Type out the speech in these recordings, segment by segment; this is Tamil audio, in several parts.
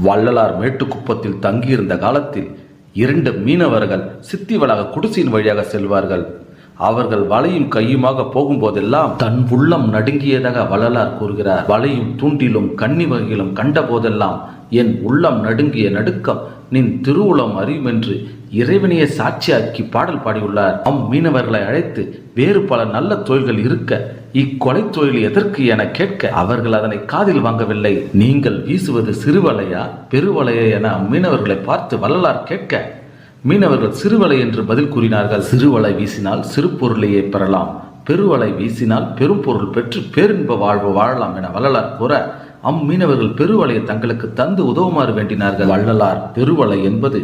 வள்ளலார் மேட்டுக்குப்பத்தில் தங்கியிருந்த காலத்தில் 2 மீனவர்கள் சித்திவளாக குடிசையின் வழியாக செல்வார்கள். அவர்கள் வலையும் கையுமாக போகும்போதெல்லாம் தன் உள்ளம் நடுங்கியதாக வள்ளலார் கூறுகிறார். வலையும் தூண்டிலும் கன்னி வகையிலும் கண்ட போதெல்லாம் என் உள்ளம் நடுங்கிய நடுக்கம் நின் திருவுளம் அறியும் என்று இறைவனையே சாட்சியாக்கி பாடல் பாடியுள்ளார். மீனவர்களை அழைத்து வேறு பல நல்ல தொழில்கள் இருக்க இக்கொலை தொழில் எதற்கு என கேட்க அவர்கள் அதனை காதில் வாங்கவில்லை. நீங்கள் வீசுவது சிறுவலையா பெருவலையா என மீனவர்களை பார்த்து வள்ளலார் கேட்க மீனவர்கள் சிறுவலை என்று பதில் கூறினார்கள். சிறுவலை வீசினால் சிறு பொருளையே பெறலாம், பெருவலை வீசினால் பெரும் பொருள் பெற்று பேரின்ப வாழ்வு வாழலாம் என வள்ளலார் கூற மீனவர்கள் பெருவலையை தங்களுக்கு தந்து உதவுமாறு வேண்டினார்கள். வள்ளலார் பெருவலை என்பது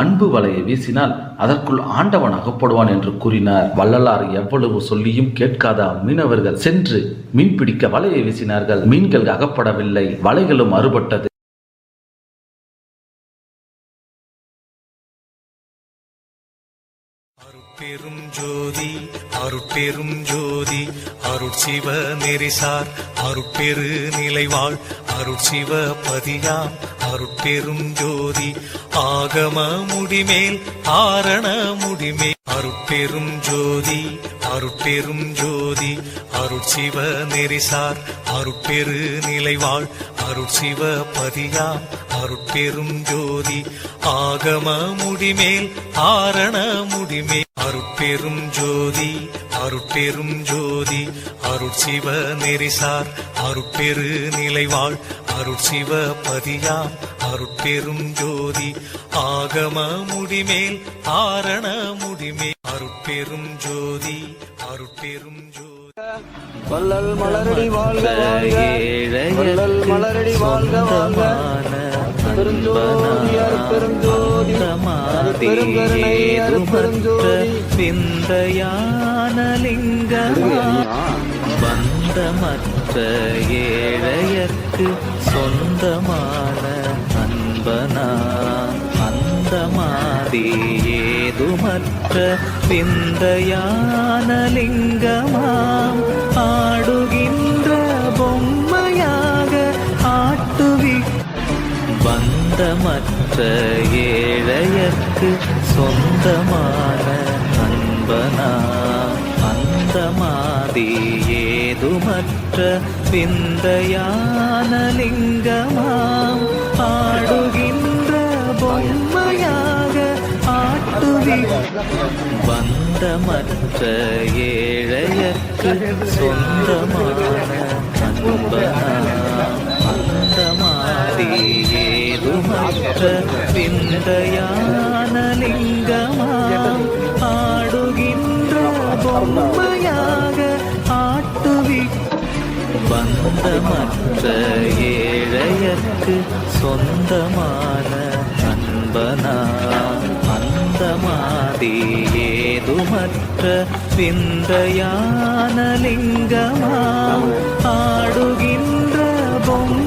அன்பு வலையை வீசினால் அதற்குள் ஆண்டவன் அகப்படுவான் என்று கூறினார். வள்ளலார் எவ்வளவு சொல்லியும் கேட்காத மீனவர்கள் சென்று மீன் பிடிக்க வலையை வீசினார்கள். மீன்கள் அகப்படவில்லை, வலைகளும் அறுபட்டது. அருட்பெரும் ஜோதி அருட்பெரும் ஜோதி அருட்சிவ நெறிசார் அருட்பெரு நிலைவாழ் அருட்சிவ பதியாம் அருட்பெரும் ஜோதி ஆகம முடிமேல் ஆரண முடிமேல் அருட்பெரும் ஜோதி அருட்பெரும் ஜோதி அருட்சிவ நெறிசார் அருட்பெரு நிலைவாழ் அருட்சிவ பதியாம் அருட்பெரும் ஜோதி ஆகம முடிமேல் ஆரண முடிமேல் அருட்பெரும் ஜோதி அருட்பெரும் ஜோதி அருட்சிவ நெறிசார் அருட்பெரு நிலைவாழ் அருட்சிவ பதியாம் அருட்பெரும் ஜோதி ஆகம முடிமேல் ஆரண முடிமேல் அருட்பெரும் ஜோதி அருட்பெரும் ஜோதி. வள்ளல் மலரடி வாழ்க வாழ்க, வள்ளல் மலரடி வாழ்க வாழ்க, பெருஞ்சோதி அருட்பெருஞ்சோதி அருட்பெருங்கருணை அருட்பெருஞ்சோதி விந்தையான லிங்கமாம் பந்தமற்ற ஏழையர்க்கு சொந்தமான அன்பனா அந்தமாதி ஏதுமற்ற விந்தையான லிங்கமாம் ஆடுகின்ற பொம்மையாக ஆட்டுவி பந்தமற்ற ஏழையர்க்கு சொந்தமான அன்பனா அந்தமாதி ஏதுமற்ற விந்தையான லிங்கமாம் ஆடுகின்ற பொம்மையாக ஆட்டுவி பந்தமற்ற ஏழையர்க்கு சொந்தமான அன்பனா அந்தமாதி ஏதுமற்ற விந்தையான லிங்கமாம் ஆடுகின்ற பொம்மையாக ஆட்டுவி பந்தமற்ற ஏழையர்க்கு சொந்தமான அன்பனா அந்தமாதி ஏதுமற்ற விந்தையான லிங்கமாம் ஆடுகின்ற பொம்மை